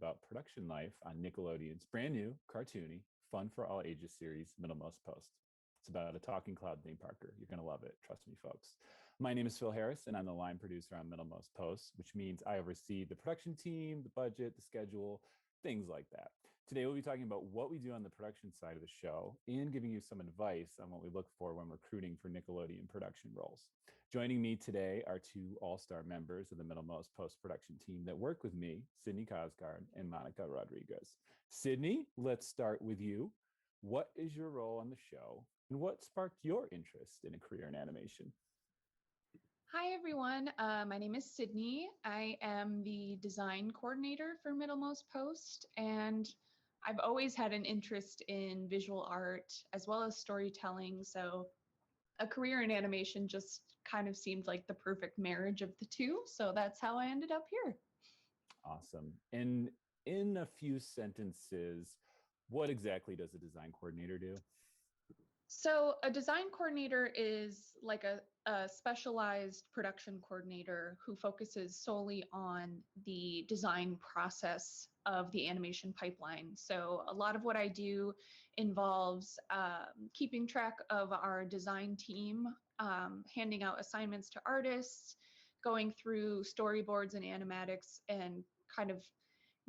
about production life on Nickelodeon's brand new, cartoony, fun for all ages series, Middlemost Post. It's about a talking cloud named Parker. You're going to love it. Trust me, folks. My name is Phil Harris, and I'm the line producer on Middlemost Post, which means I oversee the production team, the budget, the schedule, things like that. Today, we'll be talking about what we do on the production side of the show and giving you some advice on what we look for when recruiting for Nickelodeon production roles. Joining me today are two all-star members of the Middlemost post-production team that work with me, Sydney Cosgard and Monica Rodriguez. Sydney, let's start with you. What is your role on the show, and what sparked your interest in a career in animation? Hi, everyone. My name is Sydney. I am the design coordinator for Middlemost Post, and I've always had an interest in visual art as well as storytelling. So a career in animation just kind of seemed like the perfect marriage of the two. So that's how I ended up here. Awesome. And in a few sentences, what exactly does a design coordinator do? So a design coordinator is like a specialized production coordinator who focuses solely on the design process of the animation pipeline. So a lot of what I do involves keeping track of our design team, handing out assignments to artists, going through storyboards and animatics, and kind of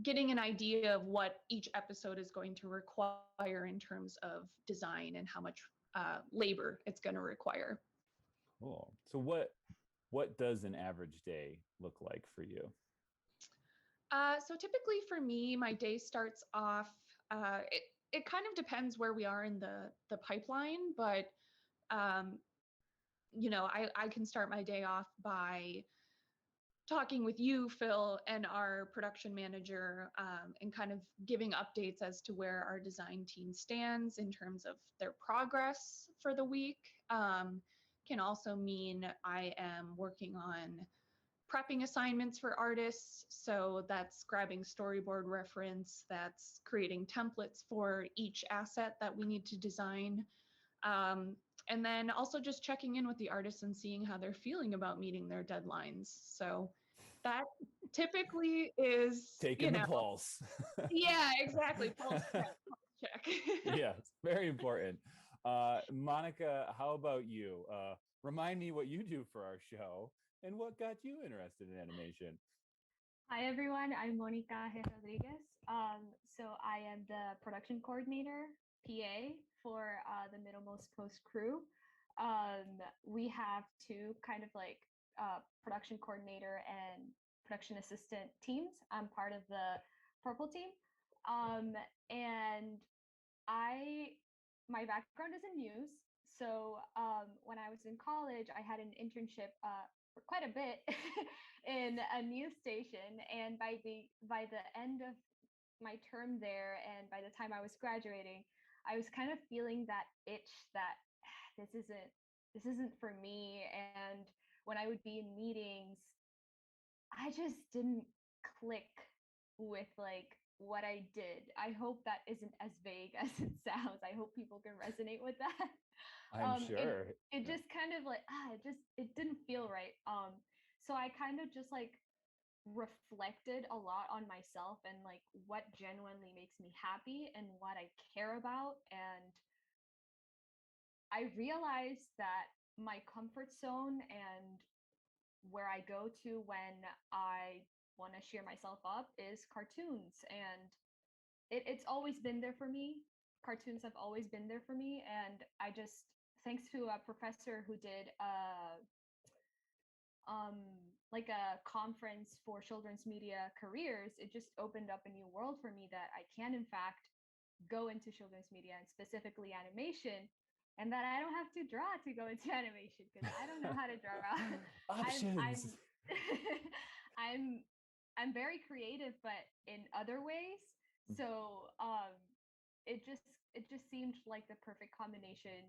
getting an idea of what each episode is going to require in terms of design and how much labor it's going to require. Cool. So what does an average day look like for you? So typically for me, my day starts off, it kind of depends where we are in the pipeline, but I can start my day off by talking with you, Phil, and our production manager, and kind of giving updates as to where our design team stands in terms of their progress for the week. Can also mean I am working on prepping assignments for artists. So that's grabbing storyboard reference, that's creating templates for each asset that we need to design. And then also just checking in with the artists and seeing how they're feeling about meeting their deadlines. So that typically is Taking the pulse. Yeah, exactly. Pulse check. Yeah, it's very important. Monica, how about you? Remind me what you do for our show and what got you interested in animation. Hi everyone, I'm Monica Rodriguez. So I am the production coordinator, PA, for the Middlemost Post crew. We have two kind of like production coordinator and production assistant teams. I'm part of the purple team. And my background is in news. So when I was in college, I had an internship for quite a bit in a news station. And by the end of my term there, and by the time I was graduating, I was kind of feeling that itch that this isn't for me. And when I would be in meetings, I just didn't click with like what I did. I hope that isn't as vague as it sounds. I hope people can resonate with that. I'm sure. It just kind of like, it didn't feel right. So I kind of just like reflected a lot on myself and like what genuinely makes me happy and what I care about. And I realized that my comfort zone and where I go to when I want to cheer myself up is cartoons. And it's always been there for me. Cartoons have always been there for me. And I just, thanks to a professor who did like a conference for children's media careers, it just opened up a new world for me that I can in fact go into children's media and specifically animation, and that I don't have to draw to go into animation because I don't know how to draw. Options. I'm very creative, but in other ways. So it just seemed like the perfect combination.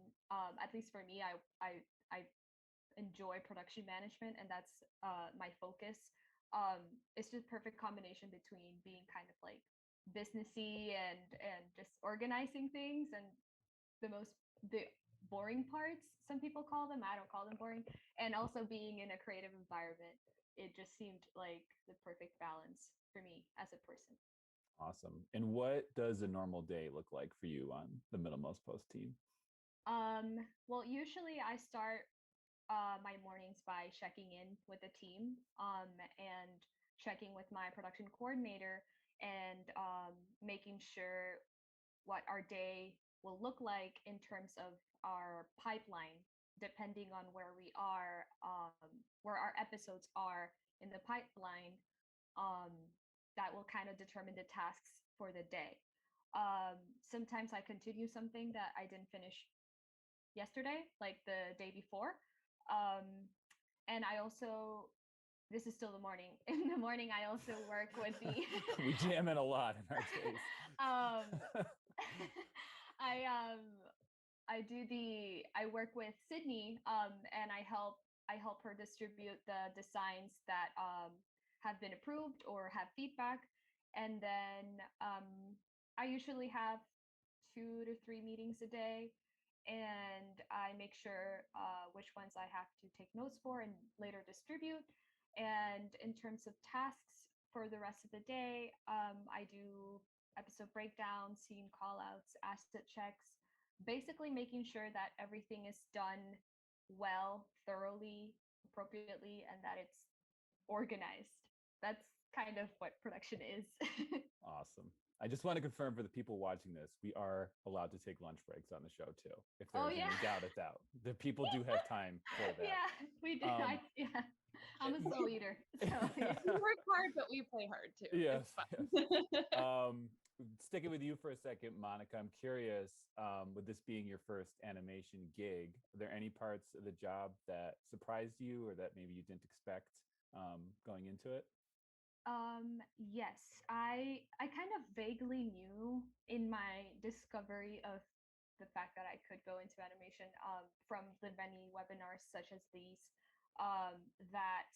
At least for me, I enjoy production management, and that's my focus. It's just perfect combination between being kind of like businessy and just organizing things, and the boring parts, some people call them, I don't call them boring, and also being in a creative environment. It just seemed like the perfect balance for me as a person. Awesome. And what does a normal day look like for you on the Middlemost Post team? Well, usually I start my mornings by checking in with the team and checking with my production coordinator and making sure what our day will look like in terms of our pipeline, depending on where our episodes are in the pipeline. Um, that will kind of determine the tasks for the day. Sometimes I continue something that I didn't finish yesterday, like the day before. Um, and I also, this is still the morning. In the morning, I also work with the. We jam in a lot in our days. I work with Sydney, and I help her distribute the designs that have been approved or have feedback, and then I usually have 2 to 3 meetings a day, and I make sure which ones I have to take notes for and later distribute. And in terms of tasks for the rest of the day, I do episode breakdowns, scene callouts, asset checks, basically making sure that everything is done well, thoroughly, appropriately, and that it's organized. That's kind of what production is. Awesome. I just want to confirm for the people watching this, we are allowed to take lunch breaks on the show too. If there's any doubt, it's out. The people do have time for that. Yeah, we do. I'm a slow eater. So. We work hard, but we play hard too. Yes. Sticking with you for a second, Monica, I'm curious, with this being your first animation gig, are there any parts of the job that surprised you or that maybe you didn't expect going into it? Yes, I kind of vaguely knew in my discovery of the fact that I could go into animation from the many webinars such as these, that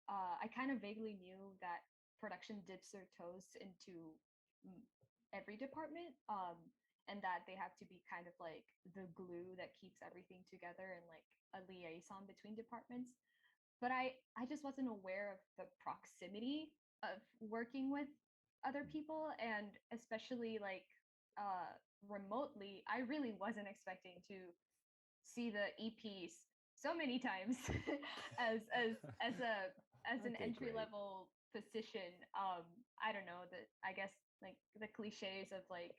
I kind of vaguely knew that production dips their toes into every department, and that they have to be kind of like the glue that keeps everything together and like a liaison between departments. But I just wasn't aware of the proximity of working with other people, and especially like remotely. I really wasn't expecting to see the EPs so many times as an entry level position. I don't know, that I guess like the cliches of like,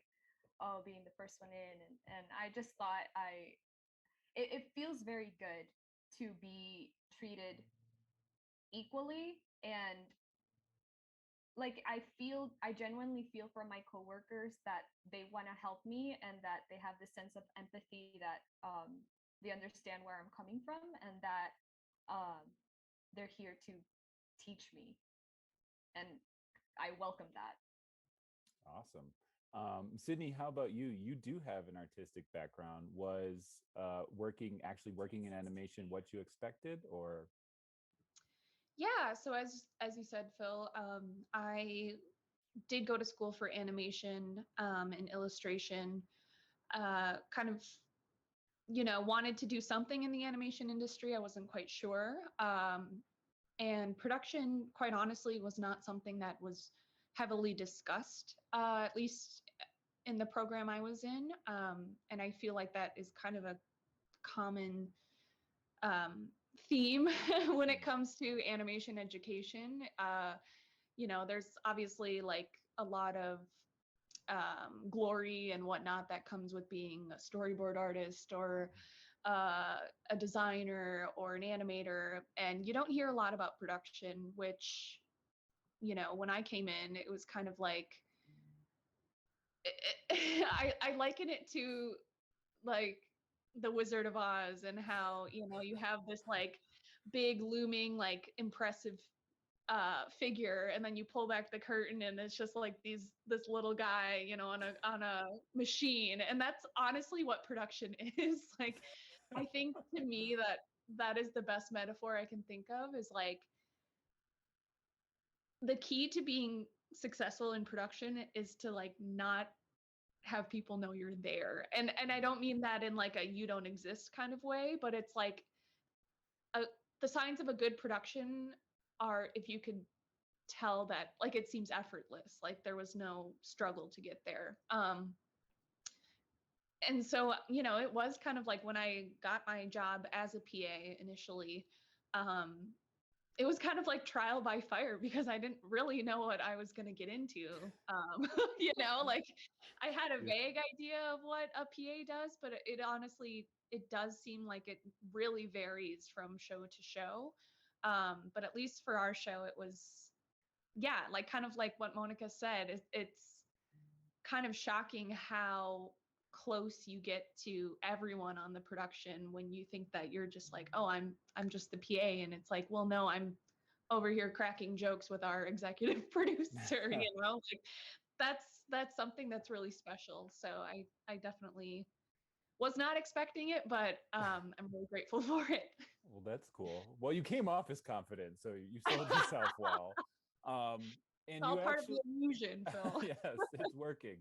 oh, being the first one in, and I just thought it feels very good to be treated equally, and like I genuinely feel for my coworkers that they want to help me and that they have this sense of empathy, that they understand where I'm coming from, and that they're here to teach me, and I welcome that. Awesome. Sydney, how about you? You do have an artistic background. Was working in animation what you expected, or? Yeah, so as you said, Phil, I did go to school for animation and illustration. Kind of, wanted to do something in the animation industry. I wasn't quite sure. And production, quite honestly, was not something that was heavily discussed, at least in the program I was in. And I feel like that is kind of a common theme when it comes to animation education. There's obviously like a lot of glory and whatnot that comes with being a storyboard artist or a designer or an animator, and you don't hear a lot about production, which, when I came in, it was kind of like, I liken it to like the Wizard of Oz, and how, you have this like big looming, like impressive figure, and then you pull back the curtain and it's just like this little guy, on a machine. And that's honestly what production is. Like, I think to me that is the best metaphor I can think of, is like the key to being successful in production is to like not have people know you're there. And I don't mean that in like a you don't exist kind of way, but it's like the signs of a good production are if you could tell that like it seems effortless, like there was no struggle to get there. And so, you know, it was kind of like when I got my job as a PA initially, um, it was kind of like trial by fire because I didn't really know what I was going to get into. You know, like I had a vague idea of what a PA does, but it honestly, it does seem like it really varies from show to show. But at least for our show, it was, yeah, like kind of like what Monica said, it's kind of shocking how close you get to everyone on the production when you think that you're just like, oh, I'm just the PA, and it's like, well, no, I'm over here cracking jokes with our executive producer. You know, like that's something that's really special. So I definitely was not expecting it, but I'm really grateful for it. Well, that's cool. Well, you came off as confident, so you sold yourself well. And It's all you part actually, of the illusion, Phil. yes, it's working.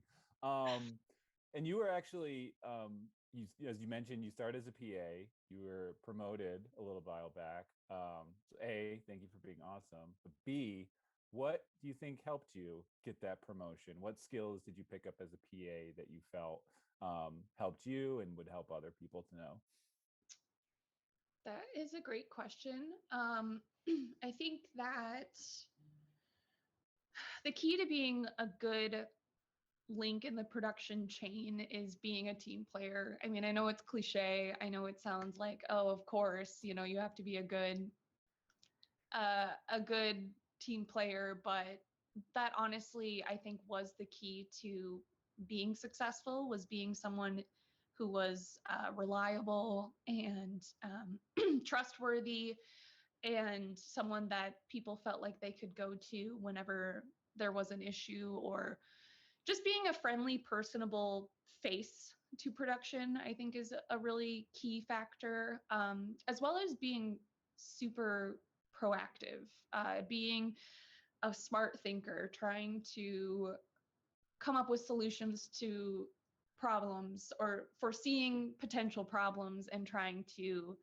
And you were actually, as you mentioned, you started as a PA. You were promoted a little while back. So A, thank you for being awesome. But B, what do you think helped you get that promotion? What skills did you pick up as a PA that you felt helped you and would help other people to know? That is a great question. I think that the key to being a good link in the production chain is being a team player. I mean, I know it's cliche. I know it sounds like, oh, of course, you know, you have to be a good team player, but that honestly, I think was the key to being successful, was being someone who was reliable and trustworthy, and someone that people felt like they could go to whenever there was an issue, or just being a friendly, personable face to production, I think is a really key factor, as well as being super proactive, being a smart thinker, trying to come up with solutions to problems or foreseeing potential problems and trying to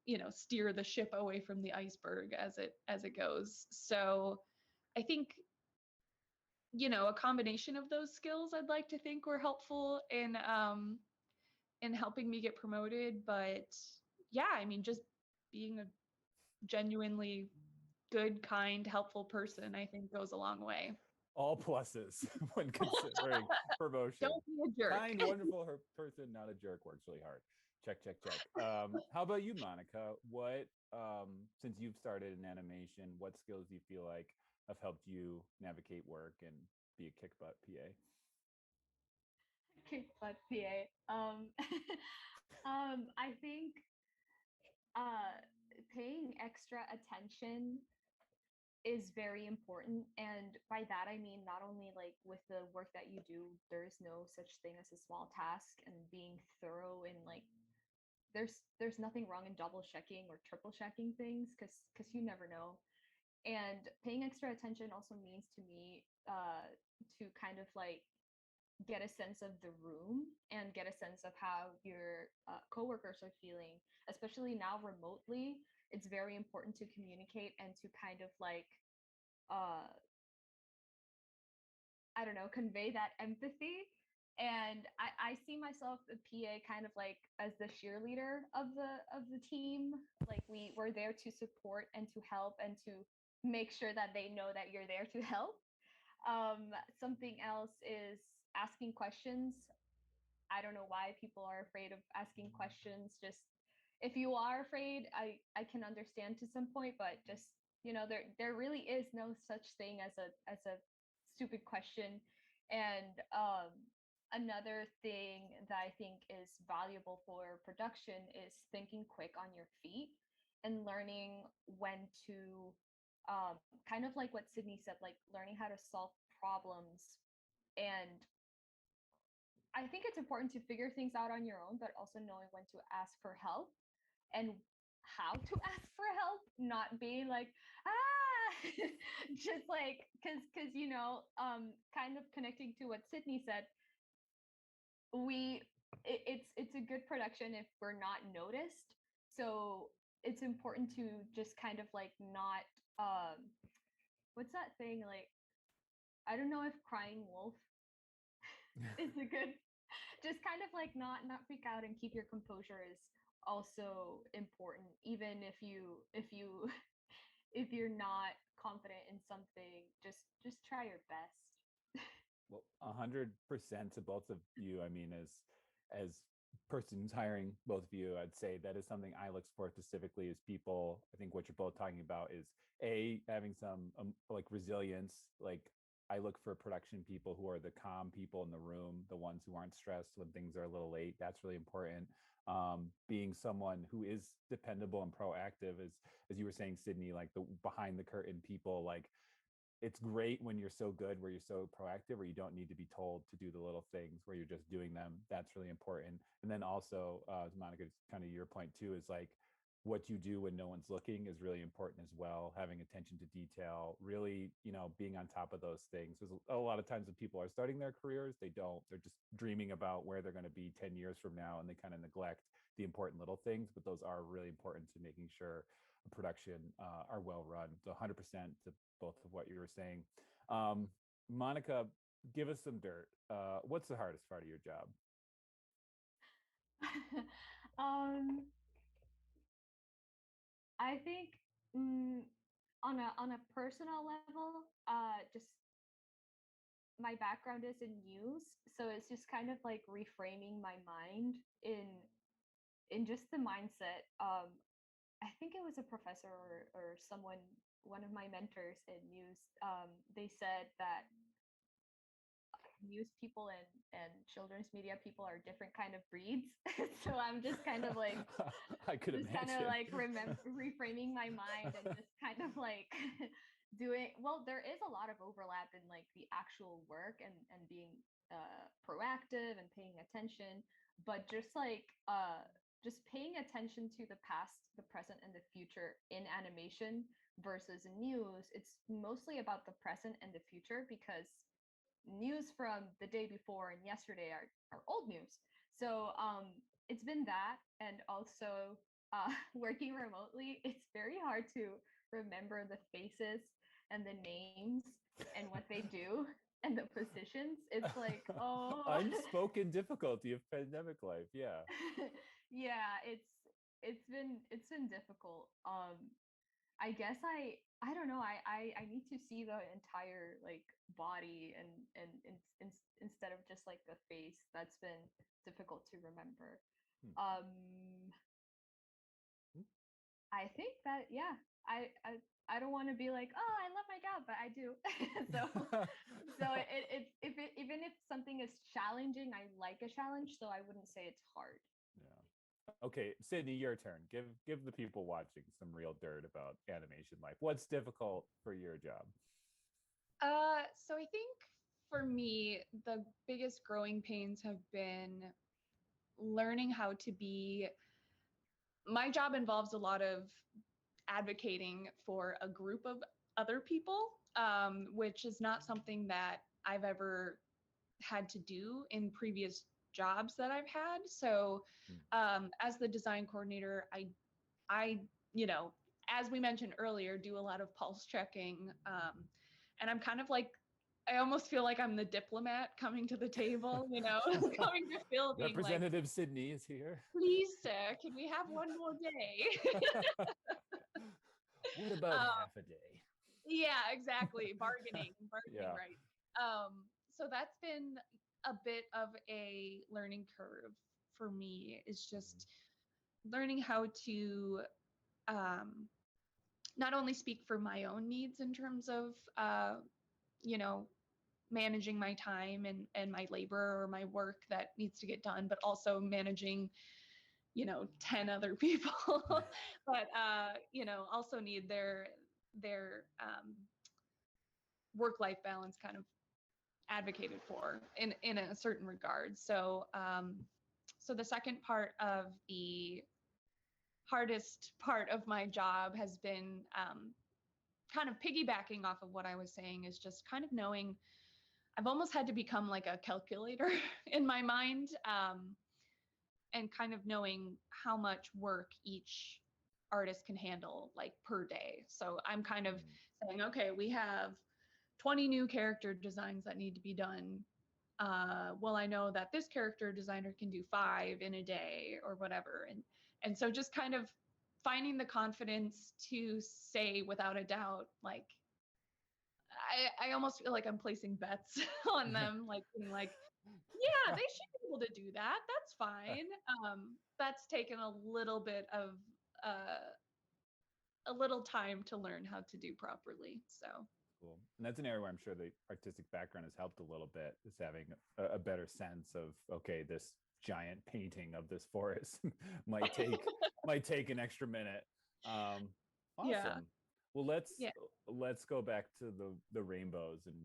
you know, steer the ship away from the iceberg as it goes. So I think, you know, a combination of those skills I'd like to think were helpful in helping me get promoted. But yeah, I mean, just being a genuinely good, kind, helpful person, I think goes a long way. All pluses when considering promotion. Don't be a jerk. Kind, wonderful person, not a jerk, works really hard. Check, check, check. How about you, Monica? What, since you've started in animation, what skills do you feel like have helped you navigate work and be a kick butt PA? Kick butt PA. I think paying extra attention is very important, and by that I mean not only like with the work that you do, there is no such thing as a small task, and being thorough in like there's nothing wrong in double checking or triple checking things because you never know. And paying extra attention also means to me to kind of like get a sense of the room and get a sense of how your coworkers are feeling, especially now remotely. It's very important to communicate and to kind of like uh I don't know, convey that empathy. And I see myself, the PA, kind of like as the cheerleader of the team. Like we're there to support and to help and to make sure that they know that you're there to help. Something else is asking questions. I don't know why people are afraid of asking questions. Just if you are afraid, I can understand to some point, but just, you know, there really is no such thing as a stupid question. And another thing that I think is valuable for production is thinking quick on your feet and learning when to kind of like what Sydney said, like learning how to solve problems. And I think it's important to figure things out on your own, but also knowing when to ask for help and how to ask for help, not being like, ah, just like, cause you know, kind of connecting to what Sydney said, it's a good production if we're not noticed. So it's important to just kind of like not what's that thing, like, I don't know if crying wolf is a good, just kind of like not freak out and keep your composure is also important, even if you if you're not confident in something, just try your best. Well, 100% to both of you. I mean, as person who's hiring both of you, I'd say that is something I look for specifically as people. I think what you're both talking about is having some like resilience. Like I look for production people who are the calm people in the room, the ones who aren't stressed when things are a little late. That's really important. Being someone who is dependable and proactive, as you were saying, Sydney, like the behind the curtain people, like it's great when you're so good where you're so proactive where you don't need to be told to do the little things where you're just doing them. That's really important. And then also Monica, kind of your point too, is like what you do when no one's looking is really important as well. Having attention to detail, really, being on top of those things. There's a lot of times when people are starting their careers, they're just dreaming about where they're going to be 10 years from now, and they kind of neglect the important little things, but those are really important to making sure production are well run. So 100% to both of what you were saying. Monica, give us some dirt. What's the hardest part of your job? I think, on a personal level, just my background is in news, so it's just kind of like reframing my mind in just the mindset. I think it was a professor or someone, one of my mentors in news. They said that news people and children's media people are different kind of breeds. So I'm just kind of like I could just imagine. kind of like reframing my mind and just kind of like doing well. There is a lot of overlap in like the actual work and being proactive and paying attention, but just paying attention to the past, the present, and the future in animation versus news. It's mostly about the present and the future, because news from the day before and yesterday are old news. So it's been that, and also working remotely, it's very hard to remember the faces and the names and what they do and the positions. It's like, oh, unspoken difficulty of pandemic life. Yeah. Yeah, it's been difficult. I guess I don't know. I need to see the entire like body and instead of just like the face. That's been difficult to remember. Um, I think that, yeah. I don't want to be like, oh, I love my job, but I do. So even if something is challenging, I like a challenge, so I wouldn't say it's hard. Yeah. Okay, Sydney, your turn. Give the people watching some real dirt about animation life. What's difficult for your job? So I think for me, the biggest growing pains have been learning how to be. My job involves a lot of advocating for a group of other people, which is not something that I've ever had to do in previous jobs that I've had. So as the design coordinator, I, as we mentioned earlier, do a lot of pulse checking. And I'm kind of like, I almost feel like I'm the diplomat coming to the table, coming to Phil being Representative like, Sydney is here. please, sir, can we have one more day? What about half a day? Yeah, exactly. Bargaining, Yeah. right. So that's been a bit of a learning curve for me, is just learning how to not only speak for my own needs in terms of, managing my time and my labor or my work that needs to get done, but also managing 10 other people but also need their work-life balance kind of advocated for in a certain regard. So so the second part of the hardest part of my job has been kind of piggybacking off of what I was saying, is just kind of knowing I've almost had to become like a calculator in my mind, and kind of knowing how much work each artists can handle like per day. So I'm kind of saying, okay, we have 20 new character designs that need to be done. Well, I know that this character designer can do 5 in a day or whatever. And so just kind of finding the confidence to say without a doubt, like, I almost feel like I'm placing bets on them, like being like, yeah, they should be able to do that. That's fine. That's taken a little bit of a little time to learn how to do properly. So cool. And that's an area where I'm sure the artistic background has helped a little bit, is having a better sense of, okay, this giant painting of this forest might take an extra minute. Awesome. Yeah. Well, let's go back to the rainbows and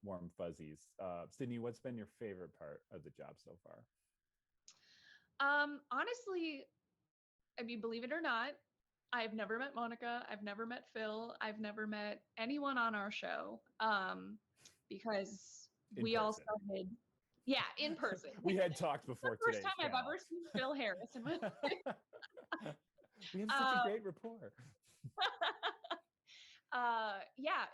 warm fuzzies. Sydney, what's been your favorite part of the job so far? Honestly, I mean, believe it or not, I've never met Monica. I've never met Phil. I've never met anyone on our show, because we all started, in person. We had talked before today. First time I've ever seen Phil Harris in my life. We have such a great rapport.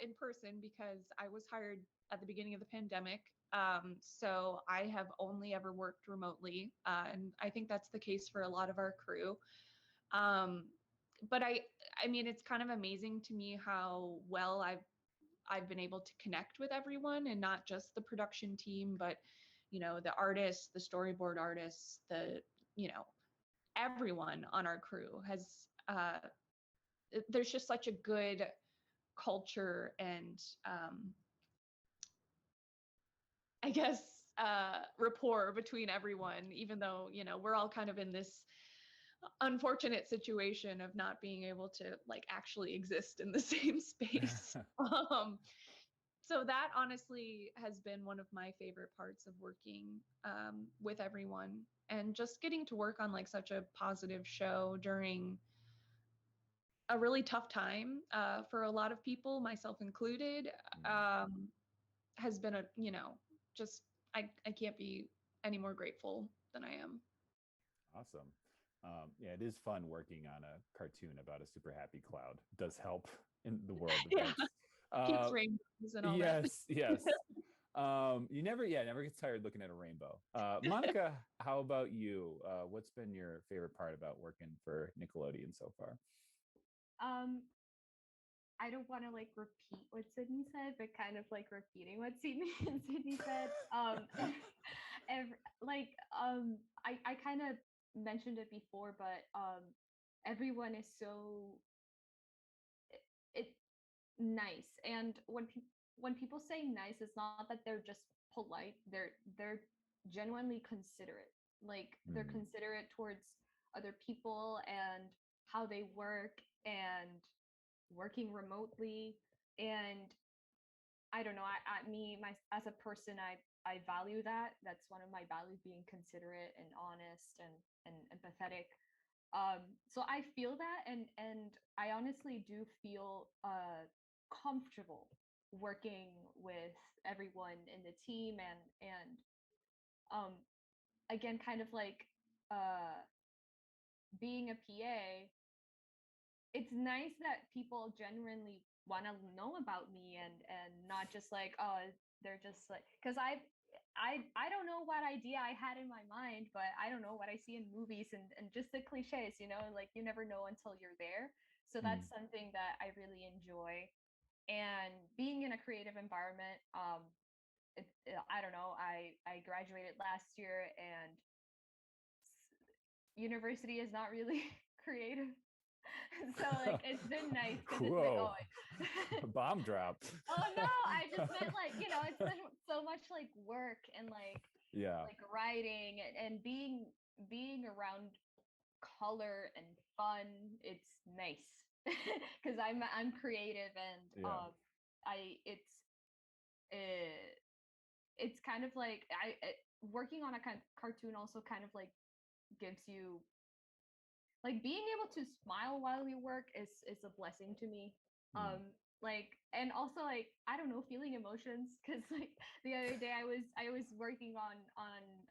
In person, because I was hired at the beginning of the pandemic. So I have only ever worked remotely. And I think that's the case for a lot of our crew. But I mean, it's kind of amazing to me how well I've been able to connect with everyone, and not just the production team, but, you know, the artists, the storyboard artists, everyone on our crew has, there's just such a good culture and, I guess, rapport between everyone, even though, you know, we're all kind of in this unfortunate situation of not being able to like actually exist in the same space. So that honestly has been one of my favorite parts of working with everyone, and just getting to work on like such a positive show during a really tough time for a lot of people, myself included, has been just I can't be any more grateful than I am. Awesome. Yeah, it is fun working on a cartoon about a super happy cloud. It does help in the world of books. Keeps rainbows and all that. Yes. You never gets tired looking at a rainbow. Monica, how about you? What's been your favorite part about working for Nickelodeon so far? I don't want to like repeat what Sydney said, but kind of like repeating what Sydney said. I kind of mentioned it before, but everyone is so it nice, and when people say nice, it's not that they're just polite. They're genuinely considerate. Like they're considerate towards other people and how they work, and working remotely. And I don't know, as a person, I value that. That's one of my values, being considerate and honest and empathetic. So I feel that, and I honestly do feel comfortable working with everyone in the team, and again, kind of like being a PA, it's nice that people genuinely want to know about me, and not just like, oh, they're just like, because I don't know what idea I had in my mind, but I don't know what I see in movies, and just the cliches, like you never know until you're there. So that's something that I really enjoy. And being in a creative environment, I don't know, I graduated last year, and university is not really creative. So like it's been nice because it's like, oh, bomb drop. Oh no, I just meant like, it's been so much like work and like like writing and being around color and fun. It's nice because I'm creative, and it's kind of like working on a cartoon also kind of like gives you like, being able to smile while you work is a blessing to me. Like, and also like, I don't know, feeling emotions, because like the other day I was working on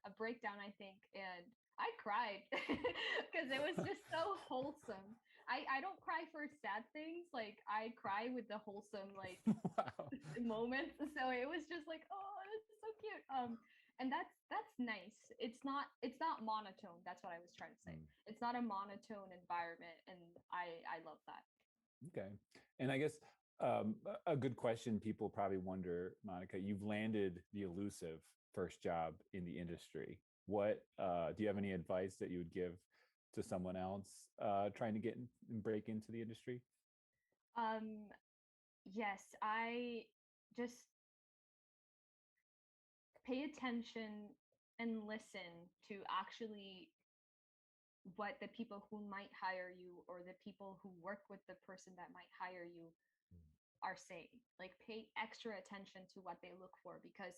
a breakdown, I think, and I cried because it was just so wholesome. I don't cry for sad things. Like I cry with the wholesome like Wow. moments. So it was just like, oh, this is so cute. And that's nice. It's not monotone. That's what I was trying to say. Mm. It's not a monotone environment, and I love that. Okay. And I guess a good question people probably wonder, Monica, you've landed the elusive first job in the industry. What do you have any advice that you would give to someone else trying to get and break into the industry? Um, yes, I just pay attention and listen to actually what the people who might hire you or the people who work with the person that might hire you are saying. Like pay extra attention to what they look for, because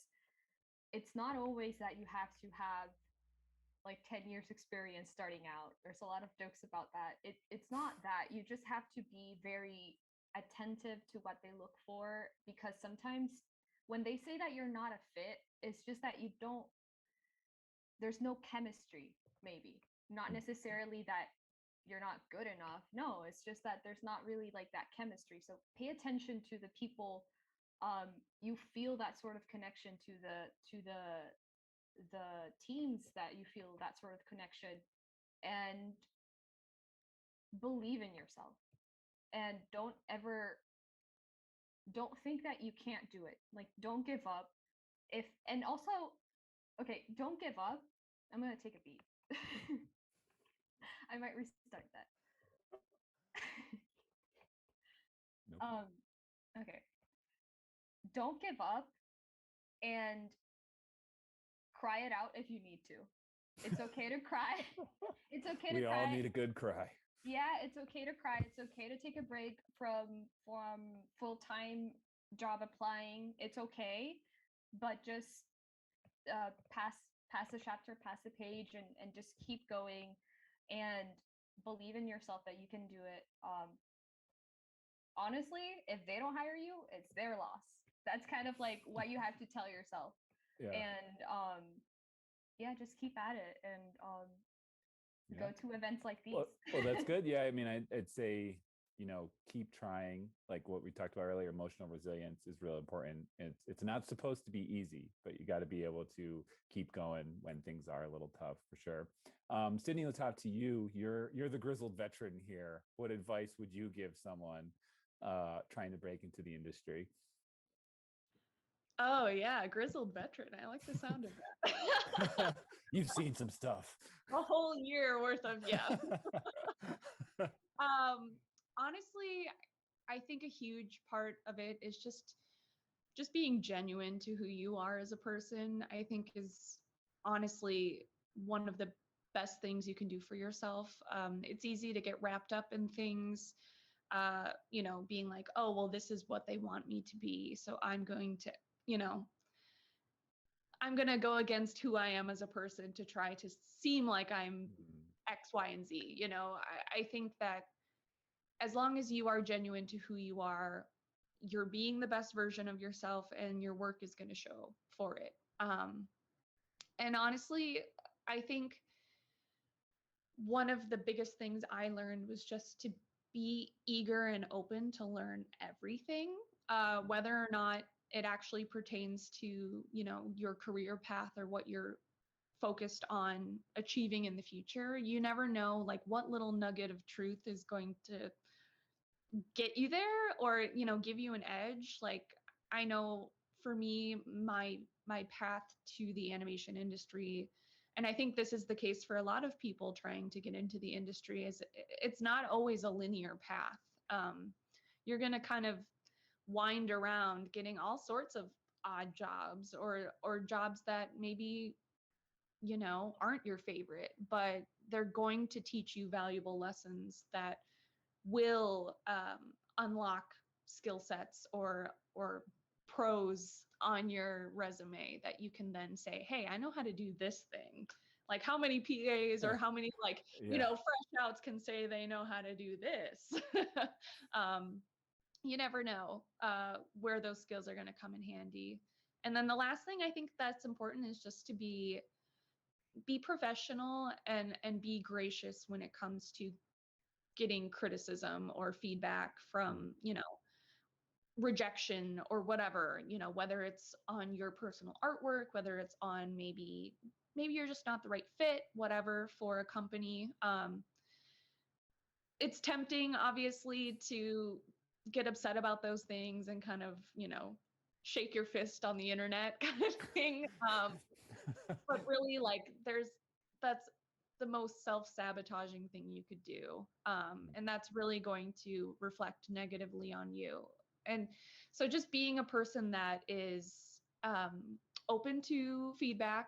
it's not always that you have to have like 10 years experience starting out. There's a lot of jokes about that. It's not that. You just have to be very attentive to what they look for, because sometimes when they say that you're not a fit, it's just that you don't, there's no chemistry, maybe. Not necessarily that you're not good enough. No, it's just that there's not really like that chemistry. So pay attention to the people you feel that sort of connection to the teams that you feel that sort of connection, and believe in yourself, and don't think that you can't do it. Like don't give up. If and also okay, don't give up. I'm gonna take a beat. I might restart that. Nope. Okay. Don't give up, and cry it out if you need to. It's okay to cry. It's okay to We cry. all need a good cry. Yeah, it's okay to cry. It's okay to take a break from full-time job applying. It's okay, but just pass the chapter, pass the page, and just keep going, and believe in yourself that you can do it. Honestly, if they don't hire you, it's their loss. That's kind of like what you have to tell yourself. Yeah. And yeah, just keep at it, and Yeah. go to events like these. Well, that's good. Yeah, I mean, I'd say, keep trying. Like what we talked about earlier, emotional resilience is really important. It's not supposed to be easy, but you got to be able to keep going when things are a little tough, for sure. Sydney, let's talk to you. You're the grizzled veteran here. What advice would you give someone trying to break into the industry? Oh yeah, grizzled veteran. I like the sound of that. You've seen some stuff. A whole year worth of honestly, I think a huge part of it is just being genuine to who you are as a person. I think is honestly one of the best things you can do for yourself. It's easy to get wrapped up in things, being like, oh well, this is what they want me to be, so I'm going to, I'm going to go against who I am as a person to try to seem like I'm X, Y, and Z. I think that as long as you are genuine to who you are, you're being the best version of yourself, and your work is going to show for it. And honestly, I think one of the biggest things I learned was just to be eager and open to learn everything, whether or not it actually pertains to, your career path or what you're focused on achieving in the future. You never know like what little nugget of truth is going to get you there, or, give you an edge. Like I know for me, my path to the animation industry, and I think this is the case for a lot of people trying to get into the industry, is it's not always a linear path. You're going to kind of wind around getting all sorts of odd jobs, or jobs that maybe, aren't your favorite, but they're going to teach you valuable lessons that will unlock skill sets or pros on your resume that you can then say, hey, I know how to do this thing. Like how many PAs or how many fresh outs can say they know how to do this? You never know where those skills are going to come in handy. And then the last thing I think that's important is just to be professional and be gracious when it comes to getting criticism or feedback from, rejection or whatever, whether it's on your personal artwork, whether it's on maybe you're just not the right fit, whatever, for a company. It's tempting, obviously, to get upset about those things and kind of, shake your fist on the internet kind of thing. But really, like, that's the most self-sabotaging thing you could do. And that's really going to reflect negatively on you. And so just being a person that is open to feedback,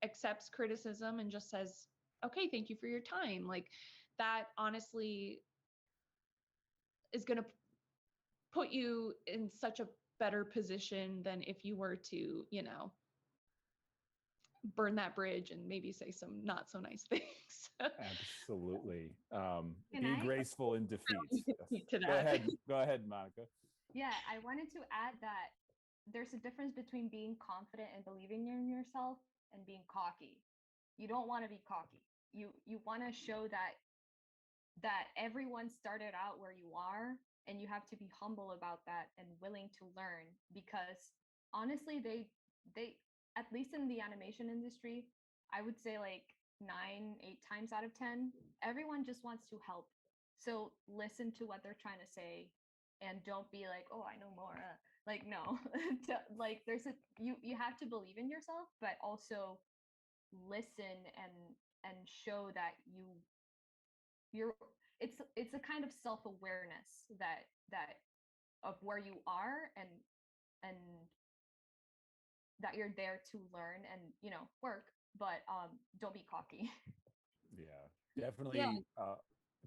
accepts criticism, and just says, okay, thank you for your time. Like, that honestly is going to put you in such a better position than if you were to, burn that bridge and maybe say some not so nice things. Absolutely. Can Be I- graceful in defeat. You can speak to Go that. ahead, Monica. Yeah, I wanted to add that there's a difference between being confident and believing in yourself and being cocky. You don't want to be cocky. You want to show that everyone started out where you are, and you have to be humble about that and willing to learn, because honestly, they at least in the animation industry, I would say like 8 times out of 10, everyone just wants to help. So listen to what they're trying to say, and don't be like, oh, I know more. Like, no. Like, you have to believe in yourself, but also listen and show that you're it's a kind of self-awareness that of where you are, and that you're there to learn and work, but don't be cocky. Yeah, definitely. Yeah.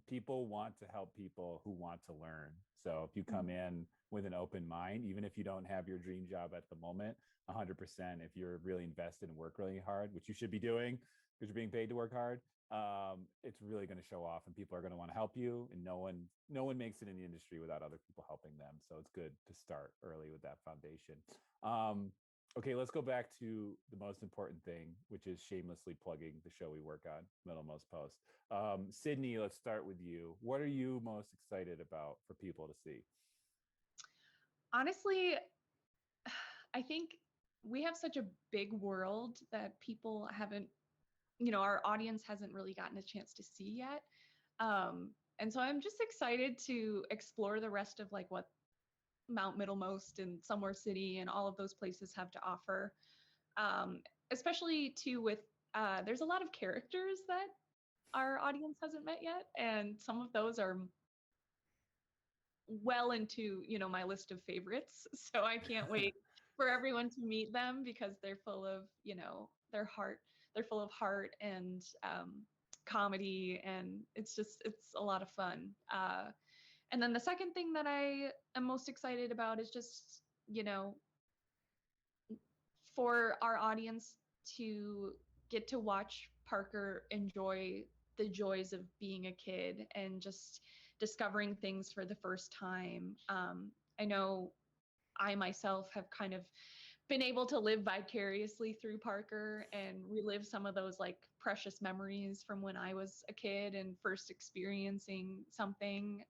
People want to help people who want to learn. So if you come in with an open mind, even if you don't have your dream job at the moment, 100%, if you're really invested and work really hard, which you should be doing because you're being paid to work hard, it's really going to show off, and people are going to want to help you. And no one makes it in the industry without other people helping them. So it's good to start early with that foundation. Okay, let's go back to the most important thing, which is shamelessly plugging the show we work on, Middlemost Post. Sydney, let's start with you. What are you most excited about for people to see? Honestly, I think we have such a big world that people haven't, our audience hasn't really gotten a chance to see yet. And so I'm just excited to explore the rest of like what Mount Middlemost and Somewhere City and all of those places have to offer. Especially too with, there's a lot of characters that our audience hasn't met yet. And some of those are well into, my list of favorites. So I can't wait for everyone to meet them, because they're full of, they're full of heart and comedy, and it's a lot of fun. And then the second thing that I am most excited about is just, for our audience to get to watch Parker enjoy the joys of being a kid and just discovering things for the first time. I know I myself have kind of been able to live vicariously through Parker and relive some of those like precious memories from when I was a kid and first experiencing something.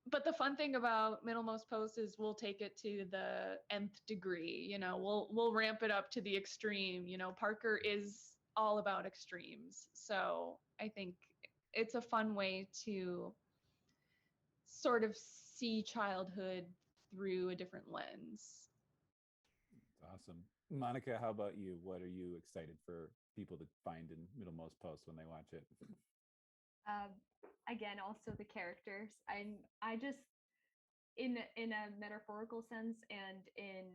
But the fun thing about Middlemost Post is we'll take it to the nth degree. We'll ramp it up to the extreme. Parker is all about extremes. So I think it's a fun way to sort of see childhood through a different lens. Awesome. Monica, how about you? What are you excited for people to find in Middlemost Post when they watch it? Again, also the characters. I just in a metaphorical sense and in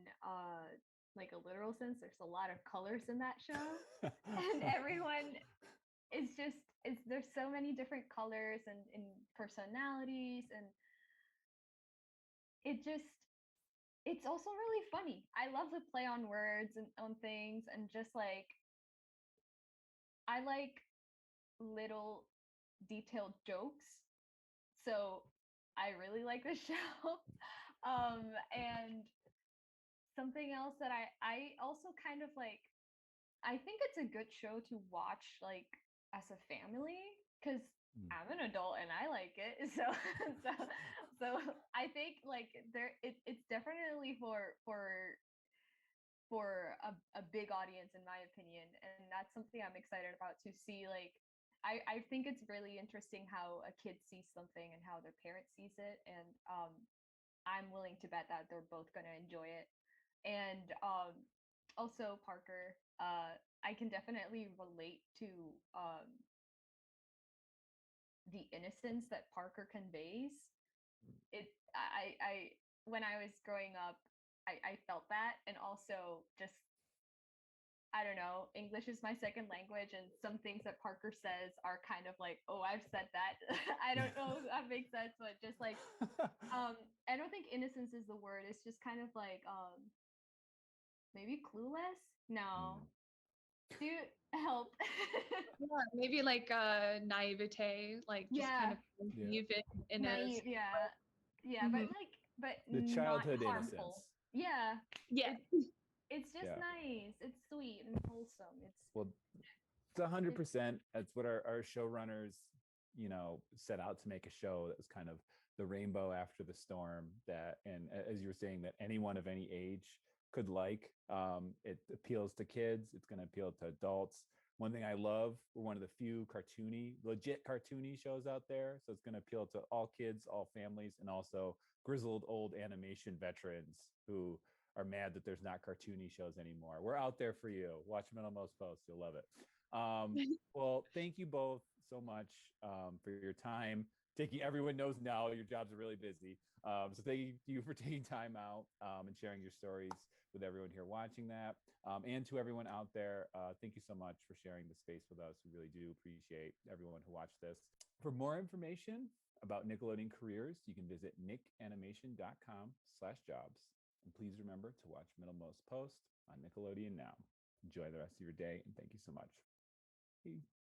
like a literal sense, there's a lot of colors in that show. And everyone is there's so many different colors and personalities, and it's also really funny. I love the play on words and on things, and just like I like little detailed jokes. So I really like the show. And something else that I also kind of like, I think it's a good show to watch like as a family, because I'm an adult and I like it. So so I think like it's definitely for a big audience in my opinion, and that's something I'm excited about to see. Like I think it's really interesting how a kid sees something and how their parent sees it, and I'm willing to bet that they're both going to enjoy it. And also Parker, I can definitely relate to um, the innocence that Parker conveys. I when I was growing up, I felt that, and also just I don't know, English is my second language, and some things that Parker says are kind of like, oh, I've said that. I don't know if that makes sense, but just like, I don't think innocence is the word. It's just kind of like, maybe clueless. No, do help. Yeah, maybe like naivete, like just kind Yeah, of naive in a naive. Yeah, yeah, but Mhm. like, but The not childhood harmful. innocence. Yeah, Yeah. it it's just Yeah. nice. It's sweet and wholesome. Well, it's It's 100%. That's what our showrunners, set out to make a show that was kind of the rainbow after the storm. That, and as you were saying, that anyone of any age could like. It appeals to kids. It's going to appeal to adults. One thing I love, we're one of the few legit cartoony shows out there. So it's going to appeal to all kids, all families, and also grizzled old animation veterans who are mad that there's not cartoony shows anymore. We're out there for you. Watch Middlemost Post. You'll love it. Well, thank you both so much for your time. Everyone knows now your jobs are really busy. So thank you for taking time out and sharing your stories with everyone here watching that. And to everyone out there, thank you so much for sharing the space with us. We really do appreciate everyone who watched this. For more information about Nickelodeon careers, you can visit nickanimation.com/jobs. And please remember to watch Middlemost Post on Nickelodeon Now. Enjoy the rest of your day, and thank you so much. Peace.